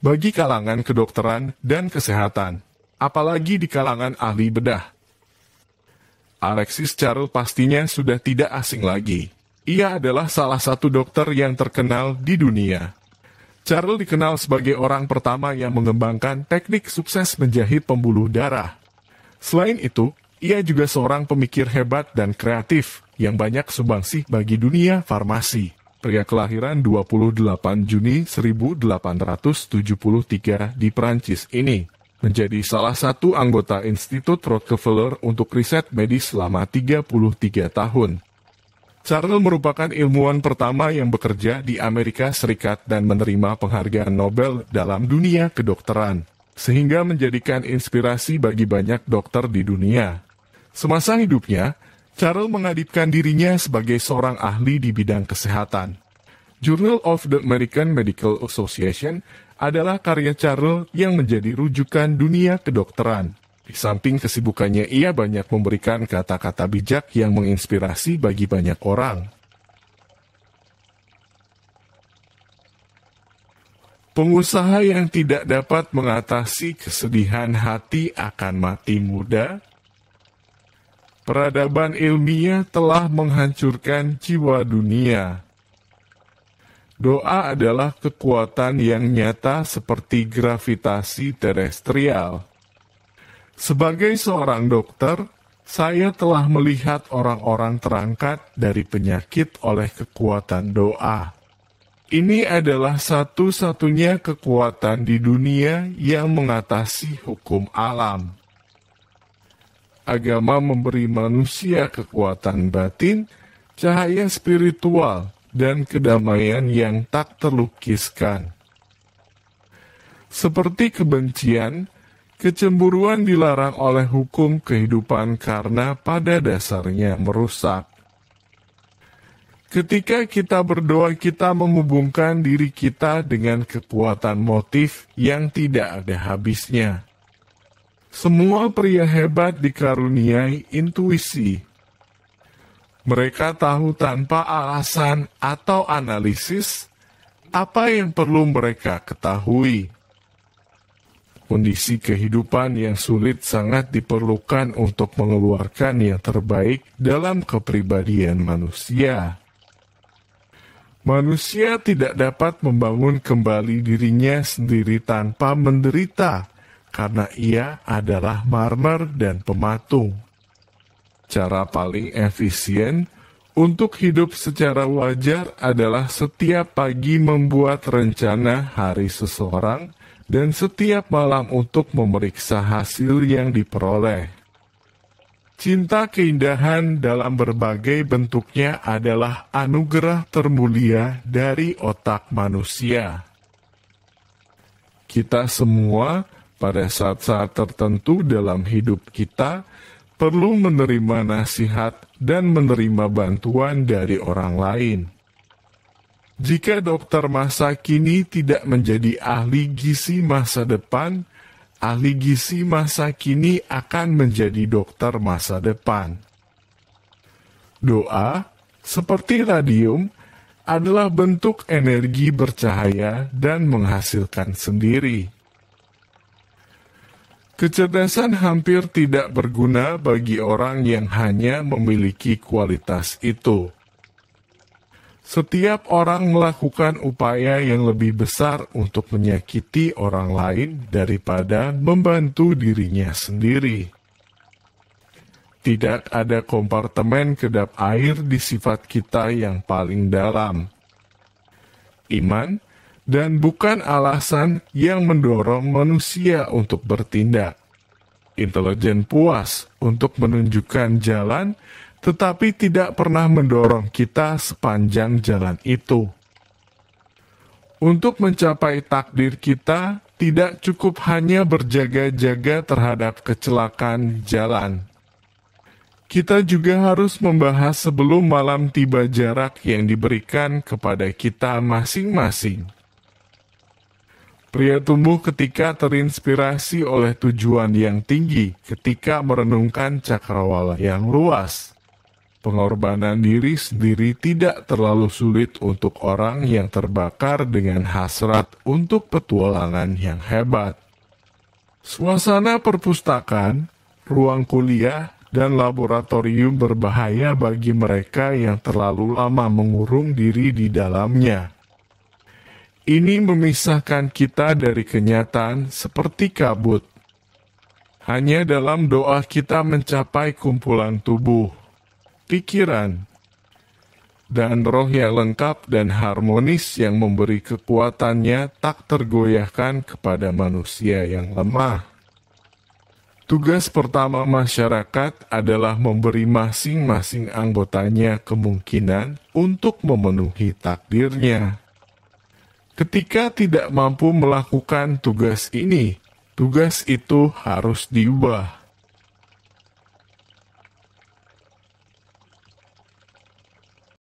bagi kalangan kedokteran dan kesehatan, apalagi di kalangan ahli bedah. Alexis Carrel pastinya sudah tidak asing lagi. Ia adalah salah satu dokter yang terkenal di dunia. Carrel dikenal sebagai orang pertama yang mengembangkan teknik sukses menjahit pembuluh darah. Selain itu, ia juga seorang pemikir hebat dan kreatif yang banyak sumbangsih bagi dunia farmasi. Pria kelahiran 28 Juni 1873 di Prancis ini menjadi salah satu anggota Institut Rockefeller untuk riset medis selama 33 tahun. Carrel merupakan ilmuwan pertama yang bekerja di Amerika Serikat dan menerima penghargaan Nobel dalam dunia kedokteran, sehingga menjadikan inspirasi bagi banyak dokter di dunia. Semasa hidupnya, Carrel mengadipkan dirinya sebagai seorang ahli di bidang kesehatan. Journal of the American Medical Association adalah karya Carrel yang menjadi rujukan dunia kedokteran. Di samping kesibukannya, ia banyak memberikan kata-kata bijak yang menginspirasi bagi banyak orang. Pengusaha yang tidak dapat mengatasi kesedihan hati akan mati muda. Peradaban ilmiah telah menghancurkan jiwa dunia. Doa adalah kekuatan yang nyata seperti gravitasi terestrial. Sebagai seorang dokter, saya telah melihat orang-orang terangkat dari penyakit oleh kekuatan doa. Ini adalah satu-satunya kekuatan di dunia yang mengatasi hukum alam. Agama memberi manusia kekuatan batin, cahaya spiritual, dan kedamaian yang tak terlukiskan. Seperti kebencian, kecemburuan dilarang oleh hukum kehidupan karena pada dasarnya merusak. Ketika kita berdoa, kita menghubungkan diri kita dengan kekuatan motif yang tidak ada habisnya. Semua pria hebat dikaruniai intuisi. Mereka tahu tanpa alasan atau analisis apa yang perlu mereka ketahui. Kondisi kehidupan yang sulit sangat diperlukan untuk mengeluarkan yang terbaik dalam kepribadian manusia. Manusia tidak dapat membangun kembali dirinya sendiri tanpa menderita, karena ia adalah marmer dan pematung. Cara paling efisien untuk hidup secara wajar adalah setiap pagi membuat rencana hari seseorang dan setiap malam untuk memeriksa hasil yang diperoleh. Cinta keindahan dalam berbagai bentuknya adalah anugerah termulia dari otak manusia. Kita semua pada saat-saat tertentu dalam hidup kita perlu menerima nasihat dan menerima bantuan dari orang lain. Jika dokter masa kini tidak menjadi ahli gizi masa depan, ahli gizi masa kini akan menjadi dokter masa depan. Doa, seperti radium, adalah bentuk energi bercahaya dan menghasilkan sendiri. Kecerdasan hampir tidak berguna bagi orang yang hanya memiliki kualitas itu. Setiap orang melakukan upaya yang lebih besar untuk menyakiti orang lain daripada membantu dirinya sendiri. Tidak ada kompartemen kedap air di sifat kita yang paling dalam. Iman dan bukan alasan yang mendorong manusia untuk bertindak. Intelijen puas untuk menunjukkan jalan, tetapi tidak pernah mendorong kita sepanjang jalan itu. Untuk mencapai takdir kita, tidak cukup hanya berjaga-jaga terhadap kecelakaan jalan. Kita juga harus membahas sebelum malam tiba jarak yang diberikan kepada kita masing-masing. Pria tumbuh ketika terinspirasi oleh tujuan yang tinggi, ketika merenungkan cakrawala yang luas. Pengorbanan diri sendiri tidak terlalu sulit untuk orang yang terbakar dengan hasrat untuk petualangan yang hebat. Suasana perpustakaan, ruang kuliah, dan laboratorium berbahaya bagi mereka yang terlalu lama mengurung diri di dalamnya. Ini memisahkan kita dari kenyataan seperti kabut. Hanya dalam doa kita mencapai kumpulan tubuh, pikiran, dan roh yang lengkap dan harmonis yang memberi kekuatannya tak tergoyahkan kepada manusia yang lemah. Tugas pertama masyarakat adalah memberi masing-masing anggotanya kemungkinan untuk memenuhi takdirnya. Ketika tidak mampu melakukan tugas ini, tugas itu harus diubah.